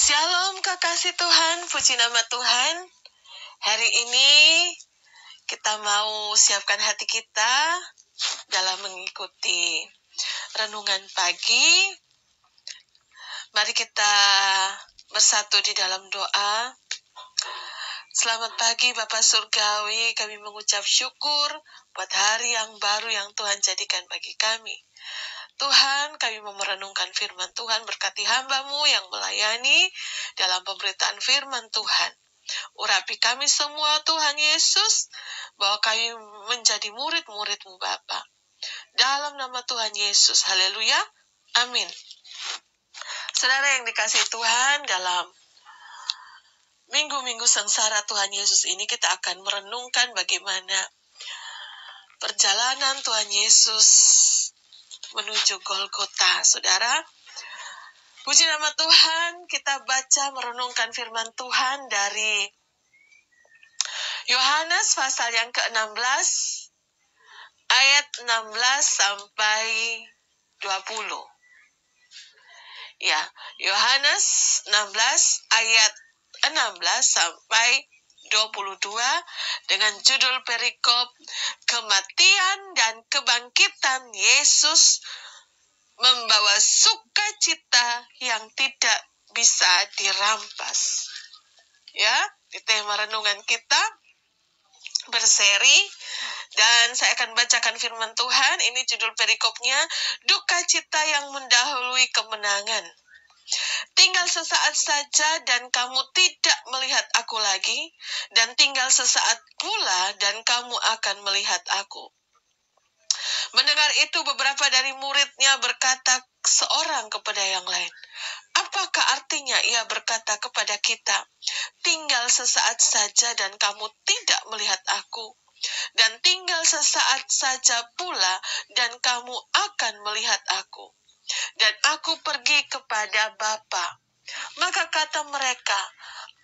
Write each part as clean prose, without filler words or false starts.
Shalom kekasih Tuhan, puji nama Tuhan. Hari ini kita mau siapkan hati kita dalam mengikuti renungan pagi. Mari kita bersatu di dalam doa. Selamat pagi Bapa Surgawi, kami mengucap syukur buat hari yang baru yang Tuhan jadikan bagi kami. Tuhan, kami mau merenungkan firman Tuhan, berkati hamba-Mu yang melayani dalam pemberitaan firman Tuhan. Urapi kami semua Tuhan Yesus, bahwa kami menjadi murid-murid-Mu Bapa. Dalam nama Tuhan Yesus, haleluya, amin. Saudara yang dikasihi Tuhan, dalam minggu-minggu sengsara Tuhan Yesus ini kita akan merenungkan bagaimana perjalanan Tuhan Yesus menuju Golgota. Saudara, puji nama Tuhan, kita baca merenungkan firman Tuhan dari Yohanes pasal yang ke-16, ayat 16 sampai 20. Ya, Yohanes 16 ayat 16 sampai 22 dengan judul perikop kematian dan kebangkitan Yesus membawa sukacita yang tidak bisa dirampas. Ya, di tema renungan kita berseri, dan saya akan bacakan firman Tuhan. Ini judul perikopnya, duka cita yang mendahului kemenangan. Tinggal sesaat saja dan kamu tidak melihat aku lagi, dan tinggal sesaat pula dan kamu akan melihat aku. Mendengar itu beberapa dari muridnya berkata seorang kepada yang lain, apakah artinya ia berkata kepada kita, tinggal sesaat saja dan kamu tidak melihat aku, dan tinggal sesaat saja pula dan kamu akan melihat aku, dan aku pergi kepada Bapa. Maka kata mereka,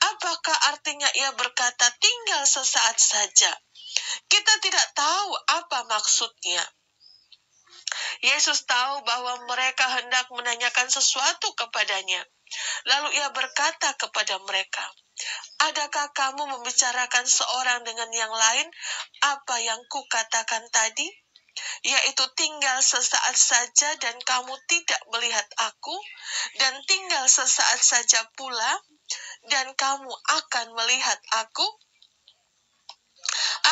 apakah artinya ia berkata tinggal sesaat saja? Kita tidak tahu apa maksudnya. Yesus tahu bahwa mereka hendak menanyakan sesuatu kepadanya. Lalu ia berkata kepada mereka, adakah kamu membicarakan seorang dengan yang lain apa yang kukatakan tadi? Yaitu tinggal sesaat saja dan kamu tidak melihat aku, dan tinggal sesaat saja pula dan kamu akan melihat aku.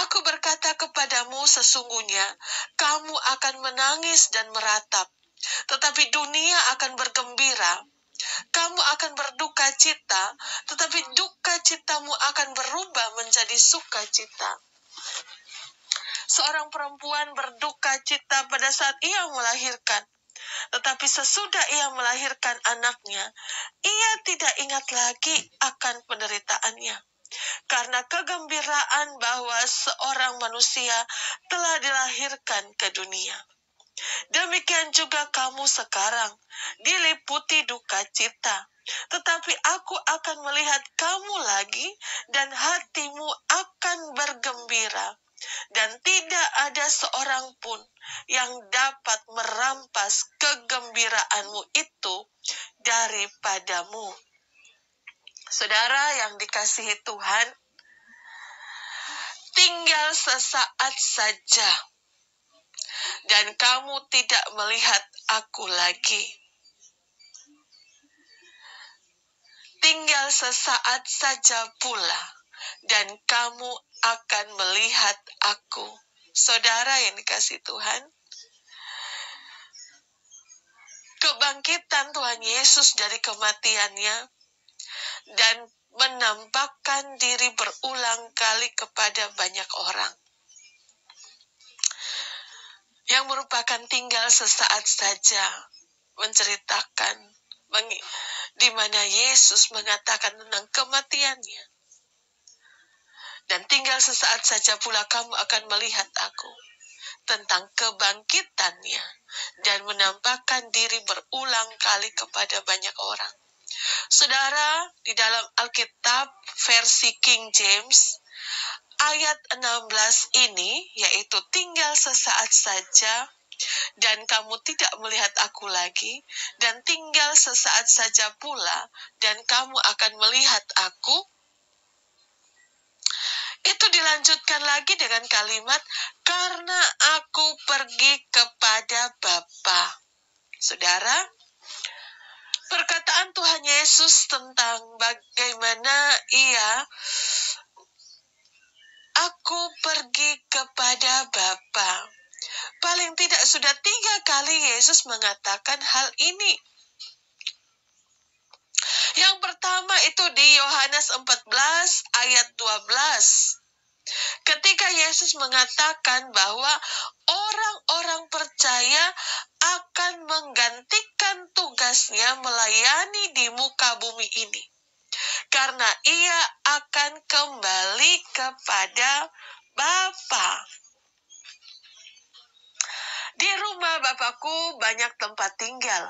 Aku berkata kepadamu, sesungguhnya kamu akan menangis dan meratap, tetapi dunia akan bergembira. Kamu akan berduka cita, tetapi duka citamu akan berubah menjadi sukacita. Seorang perempuan berduka cita pada saat ia melahirkan, tetapi sesudah ia melahirkan anaknya, ia tidak ingat lagi akan penderitaannya, karena kegembiraan bahwa seorang manusia telah dilahirkan ke dunia. Demikian juga kamu sekarang diliputi duka cita, tetapi aku akan melihat kamu lagi dan hatimu akan bergembira, dan tidak ada seorang pun yang dapat merampas kegembiraanmu itu daripadamu. Saudara yang dikasihi Tuhan, tinggal sesaat saja dan kamu tidak melihat aku lagi. Tinggal sesaat saja pula dan kamu akan melihat aku. Saudara yang dikasihi Tuhan, kebangkitan Tuhan Yesus dari kematiannya dan menampakkan diri berulang kali kepada banyak orang, yang merupakan tinggal sesaat saja, menceritakan di mana Yesus mengatakan tentang kematiannya. Dan tinggal sesaat saja pula kamu akan melihat aku, tentang kebangkitannya dan menampakkan diri berulang kali kepada banyak orang. Saudara, di dalam Alkitab versi King James, ayat 16 ini, yaitu tinggal sesaat saja dan kamu tidak melihat aku lagi, dan tinggal sesaat saja pula, dan kamu akan melihat aku. Itu dilanjutkan lagi dengan kalimat, karena aku pergi kepada Bapa. Saudara, perkataan Tuhan Yesus tentang bagaimana aku pergi kepada Bapa. Paling tidak sudah 3 kali Yesus mengatakan hal ini. Yang pertama itu di Yohanes 14 ayat 12. Ketika Yesus mengatakan bahwa orang-orang percaya akan menggantikan tugasnya melayani di muka bumi ini. Karena ia akan kembali kepada Bapa. Di rumah Bapakku banyak tempat tinggal.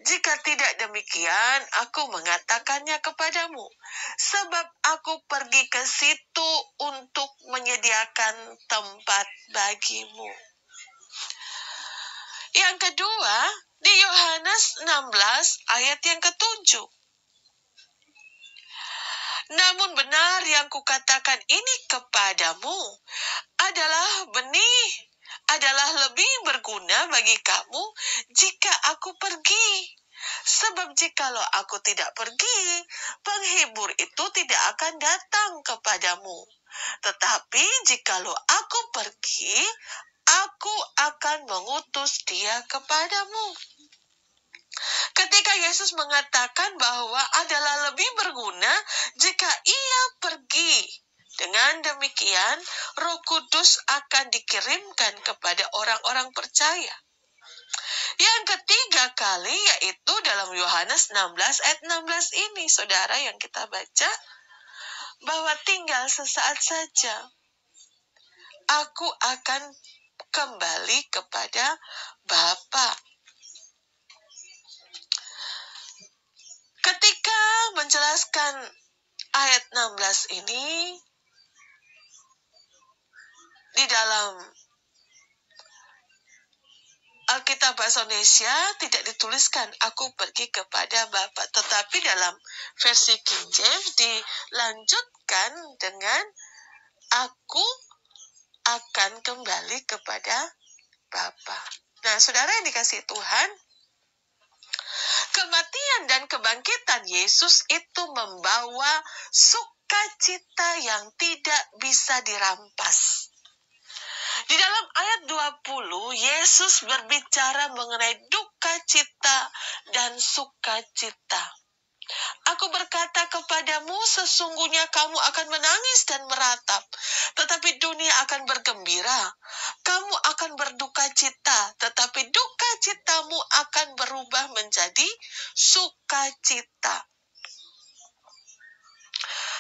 Jika tidak demikian, aku mengatakannya kepadamu. Sebab aku pergi ke situ untuk menyediakan tempat bagimu. Yang kedua, di Yohanes 16 ayat yang ke-7. Namun benar yang kukatakan ini kepadamu adalah benih, adalah lebih berguna bagi kamu jika aku pergi. Sebab jikalau aku tidak pergi, penghibur itu tidak akan datang kepadamu. Tetapi jikalau aku pergi, aku akan mengutus dia kepadamu. Ketika Yesus mengatakan bahwa adalah lebih berguna jika ia pergi, dengan demikian Roh Kudus akan dikirimkan kepada orang-orang percaya. Yang ketiga kali yaitu dalam Yohanes 16 ayat 16 ini, saudara, yang kita baca bahwa tinggal sesaat saja aku akan kembali kepada Bapa. Ketika menjelaskan ayat 16 ini di dalam Alkitab Bahasa Indonesia tidak dituliskan aku pergi kepada Bapa, tetapi dalam versi King James dilanjutkan dengan aku akan kembali kepada Bapa. Nah, saudara yang dikasihi Tuhan, kematian dan kebangkitan Yesus itu membawa sukacita yang tidak bisa dirampas. Di dalam ayat 20, Yesus berbicara mengenai duka cita dan sukacita. Aku berkata kepadamu, sesungguhnya kamu akan menangis dan meratap, tetapi dunia akan bergembira. Kamu akan berduka cita, tetapi duka citamu akan berubah menjadi sukacita.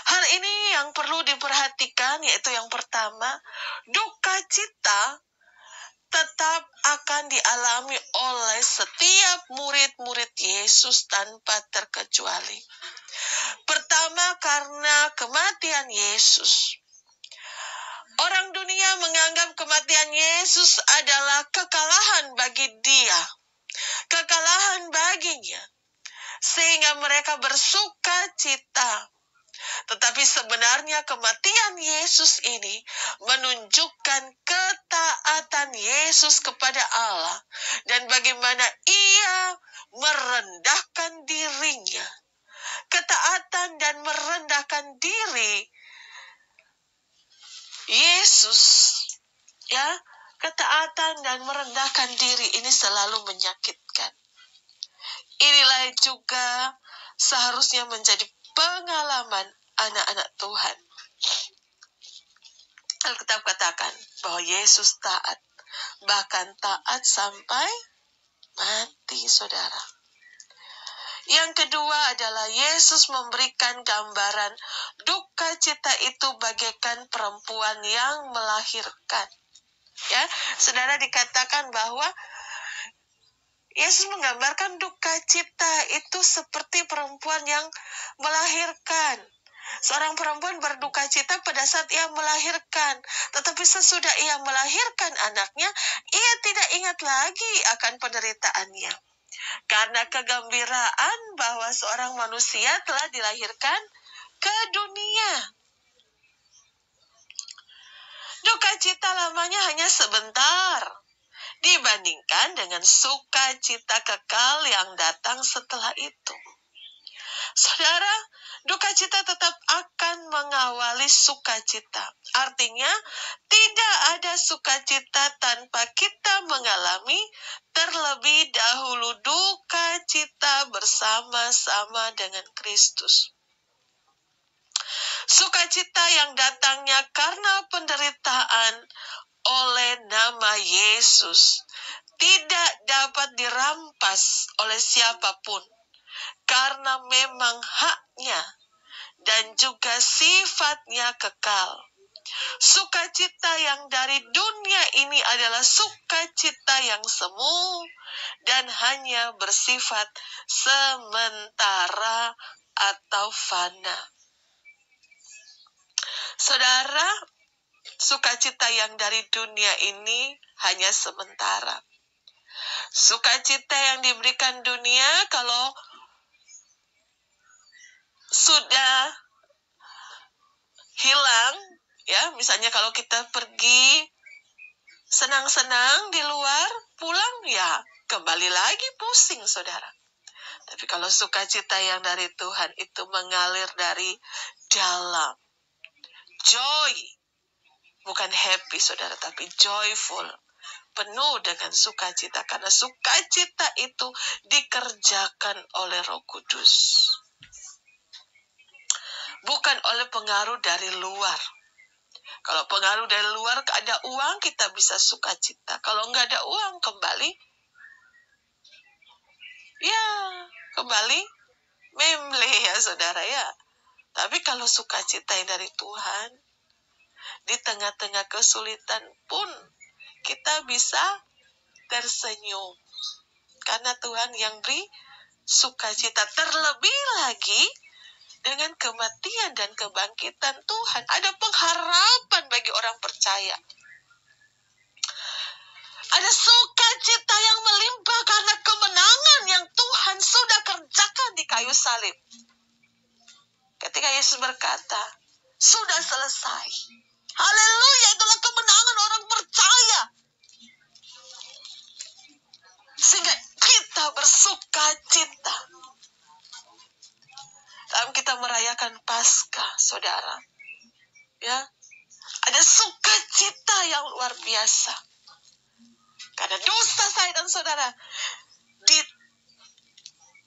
Hal ini yang perlu diperhatikan, yaitu yang pertama, duka cita tetap akan dialami oleh setiap murid-murid Yesus tanpa terkecuali. Pertama, karena kematian Yesus. Orang dunia menganggap kematian Yesus adalah kekalahan bagi dia, kekalahan baginya, sehingga mereka bersuka cita. Tetapi sebenarnya kematian Yesus ini menunjukkan ketaatan Yesus kepada Allah dan bagaimana ia merendahkan dirinya. Ketaatan dan merendahkan diri Yesus, ketaatan dan merendahkan diri ini selalu menyakitkan. Inilah juga seharusnya menjadi pengalaman anak-anak Tuhan. Alkitab katakan bahwa Yesus taat, bahkan taat sampai mati, saudara. Yang kedua adalah Yesus memberikan gambaran duka cita itu bagaikan perempuan yang melahirkan. Ya, saudara, dikatakan bahwa Yesus menggambarkan duka cita itu seperti perempuan yang melahirkan. Seorang perempuan berduka cita pada saat ia melahirkan, tetapi sesudah ia melahirkan anaknya, ia tidak ingat lagi akan penderitaannya. Karena kegembiraan bahwa seorang manusia telah dilahirkan ke dunia. Duka cita lamanya hanya sebentar dibandingkan dengan sukacita kekal yang datang setelah itu. Saudara, duka cita tetap akan mengawali sukacita. Artinya, tidak ada sukacita tanpa kita mengalami terlebih dahulu duka cita bersama-sama dengan Kristus. Sukacita yang datangnya karena penderitaan oleh nama Yesus tidak dapat dirampas oleh siapapun, karena memang haknya dan juga sifatnya kekal. Sukacita yang dari dunia ini adalah sukacita yang semu dan hanya bersifat sementara atau fana. Saudara, sukacita yang dari dunia ini hanya sementara. Sukacita yang diberikan dunia kalau sudah hilang, ya, misalnya kalau kita pergi senang-senang di luar, pulang ya kembali lagi pusing, saudara. Tapi kalau sukacita yang dari Tuhan itu mengalir dari dalam, joy, bukan happy, saudara, tapi joyful, penuh dengan sukacita, karena sukacita itu dikerjakan oleh Roh Kudus, bukan oleh pengaruh dari luar. Kalau pengaruh dari luar, ada uang, kita bisa sukacita. Kalau nggak ada uang, kembali memble ya, saudara ya. Tapi kalau sukacita yang dari Tuhan, di tengah-tengah kesulitan pun kita bisa tersenyum, karena Tuhan yang beri sukacita. Terlebih lagi dengan kematian dan kebangkitan Tuhan, ada pengharapan bagi orang percaya. Ada sukacita yang melimpah karena kemenangan yang Tuhan sudah kerjakan di kayu salib. Ketika Yesus berkata, sudah selesai. Haleluya, itulah kemenangan orang percaya. Sehingga kita bersukacita dalam kita merayakan Paskah, saudara. Ya, ada sukacita yang luar biasa. Karena dosa saya dan saudara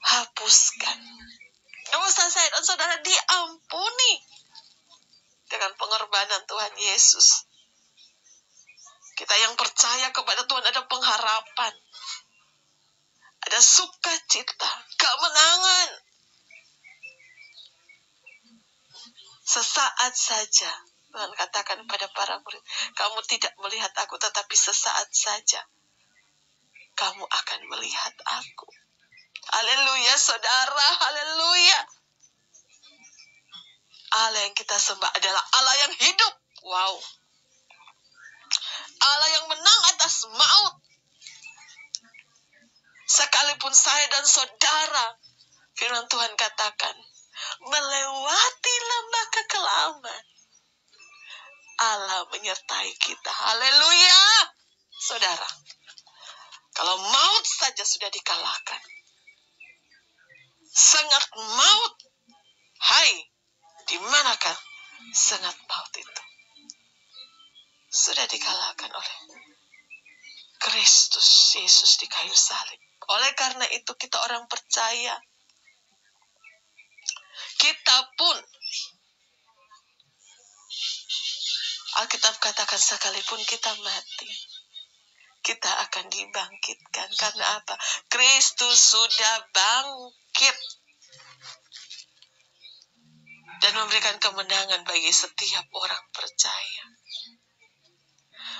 dihapuskan. Dosa saya dan saudara diampuni dengan pengorbanan Tuhan Yesus. Kita yang percaya kepada Tuhan ada pengharapan, ada sukacita, kemenangan. Sesaat saja Tuhan katakan kepada para murid, kamu tidak melihat aku, tetapi sesaat saja kamu akan melihat aku. Haleluya, saudara, haleluya. Allah yang kita sembah adalah Allah yang hidup. Wow. Allah yang menang atas maut. Sekalipun saya dan saudara, firman Tuhan katakan, melewati lembah kekelaman, Allah menyertai kita. Haleluya. Saudara, kalau maut saja sudah dikalahkan, sengat maut, hai, di manakah sengat maut itu? Sudah dikalahkan oleh Kristus Yesus di kayu salib. Oleh karena itu kita orang percaya, kita pun, Alkitab katakan sekalipun kita mati, kita akan dibangkitkan. Karena apa? Kristus sudah bangkit dan memberikan kemenangan bagi setiap orang percaya.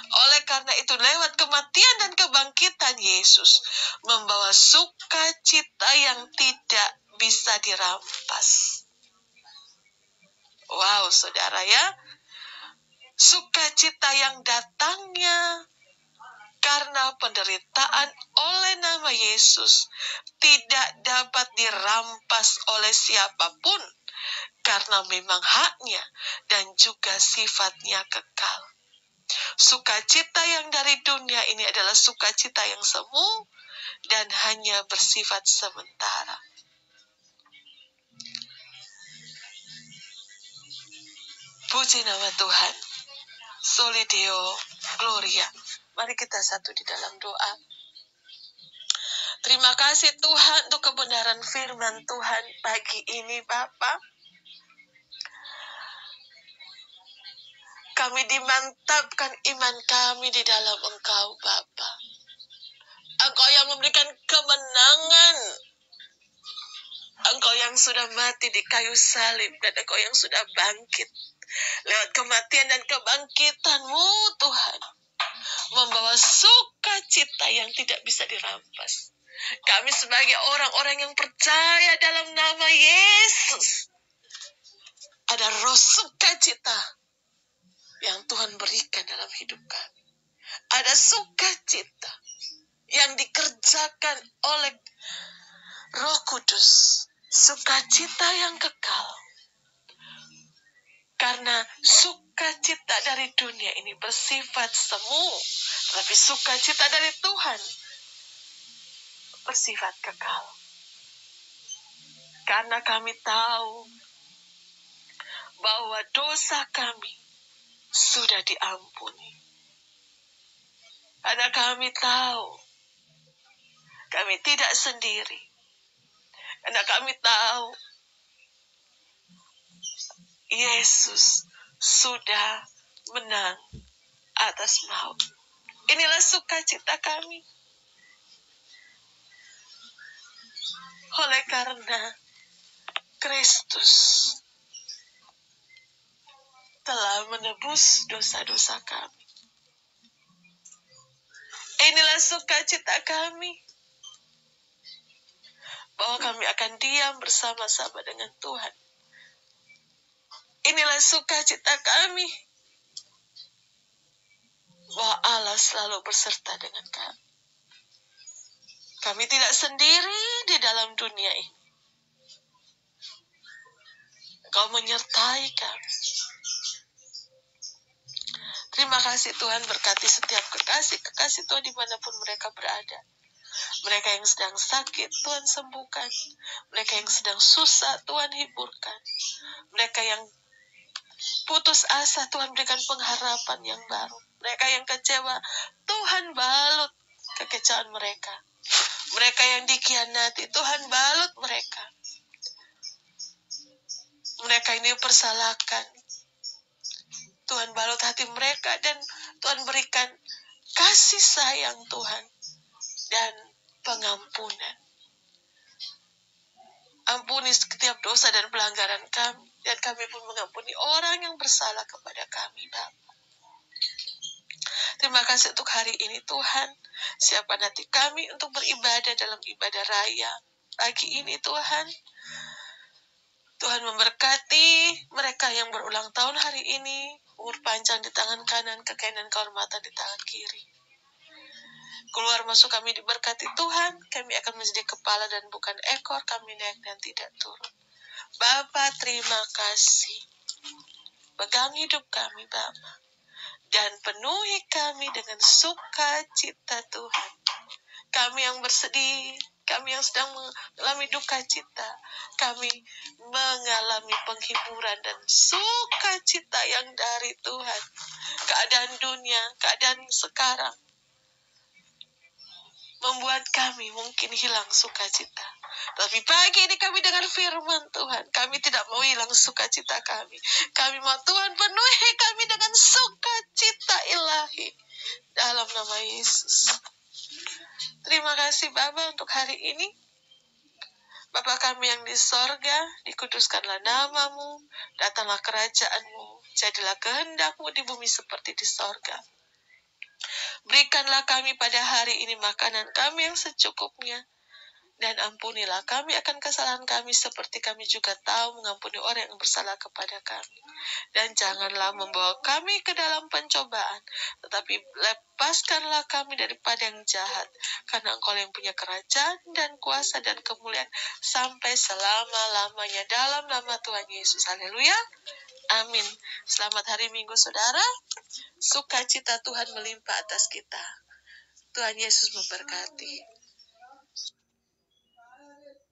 Oleh karena itu, lewat kematian dan kebangkitan Yesus membawa sukacita yang tidak bisa dirampas. Wow, saudara ya, sukacita yang datangnya karena penderitaan oleh nama Yesus tidak dapat dirampas oleh siapapun, karena memang haknya dan juga sifatnya kekal. Sukacita yang dari dunia ini adalah sukacita yang semu dan hanya bersifat sementara. Puji nama Tuhan. Soli Deo Gloria. Mari kita satu di dalam doa. Terima kasih Tuhan untuk kebenaran firman Tuhan pagi ini, Bapa. Kami dimantapkan iman kami di dalam Engkau, Bapa. Engkau yang memberikan kemenangan. Engkau yang sudah mati di kayu salib, dan Engkau yang sudah bangkit. Lewat kematian dan kebangkitan-Mu, Tuhan, membawa sukacita yang tidak bisa dirampas. Kami sebagai orang-orang yang percaya dalam nama Yesus, ada roh sukacita yang Tuhan berikan dalam hidup kami. Ada sukacita yang dikerjakan oleh Roh Kudus, sukacita yang kekal. Karena sukacita dari dunia ini bersifat semu, tapi sukacita dari Tuhan bersifat kekal. Karena kami tahu bahwa dosa kami sudah diampuni. Karena kami tahu kami tidak sendiri. Karena kami tahu Yesus sudah menang atas maut. Inilah sukacita kami. Oleh karena Kristus telah menebus dosa-dosa kami. Inilah sukacita kami. Bahwa kami akan diam bersama-sama dengan Tuhan. Inilah sukacita kami. Bahwa Allah selalu berserta dengan kami. Kami tidak sendiri di dalam dunia ini. Engkau menyertai kami. Terima kasih Tuhan, berkati setiap kekasih Tuhan dimanapun mereka berada. Mereka yang sedang sakit, Tuhan sembuhkan. Mereka yang sedang susah, Tuhan hiburkan. Mereka yang putus asa, Tuhan berikan pengharapan yang baru. Mereka yang kecewa, Tuhan balut kekecewaan mereka. Mereka yang dikhianati, Tuhan balut mereka. Mereka yang dipersalahkan, Tuhan balut hati mereka, dan Tuhan berikan kasih sayang Tuhan dan pengampunan. Ampuni setiap dosa dan pelanggaran kami, dan kami pun mengampuni orang yang bersalah kepada kami, Bapa. Terima kasih untuk hari ini Tuhan. Siapkan hati kami untuk beribadah dalam ibadah raya pagi ini Tuhan. Tuhan memberkati mereka yang berulang tahun hari ini. Umur panjang di tangan kanan, kekayaan dan kehormatan di tangan kiri. Keluar masuk kami diberkati Tuhan. Kami akan menjadi kepala dan bukan ekor. Kami naik dan tidak turun. Bapa, terima kasih. Pegang hidup kami Bapa. Dan penuhi kami dengan sukacita Tuhan. Kami yang bersedih, kami yang sedang mengalami duka cita, kami mengalami penghiburan dan sukacita yang dari Tuhan. Keadaan dunia, keadaan sekarang membuat kami mungkin hilang sukacita. Tapi pagi ini kami dengar firman Tuhan, kami tidak mau hilang sukacita kami. Kami mau Tuhan penuhi kami dengan sukacita ilahi dalam nama Yesus. Terima kasih Bapa untuk hari ini. Bapa kami yang di sorga, dikuduskanlah namamu, datanglah kerajaanmu, jadilah kehendakmu di bumi seperti di sorga. Berikanlah kami pada hari ini makanan kami yang secukupnya, Dan ampunilah kami akan kesalahan kami seperti kami juga tahu mengampuni orang yang bersalah kepada kami. Dan janganlah membawa kami ke dalam pencobaan, tetapi lepaskanlah kami daripada yang jahat. Karena Engkau yang punya kerajaan dan kuasa dan kemuliaan sampai selama-lamanya, dalam nama Tuhan Yesus. Haleluya. Amin. Selamat hari Minggu, saudara. Sukacita Tuhan melimpah atas kita. Tuhan Yesus memberkati.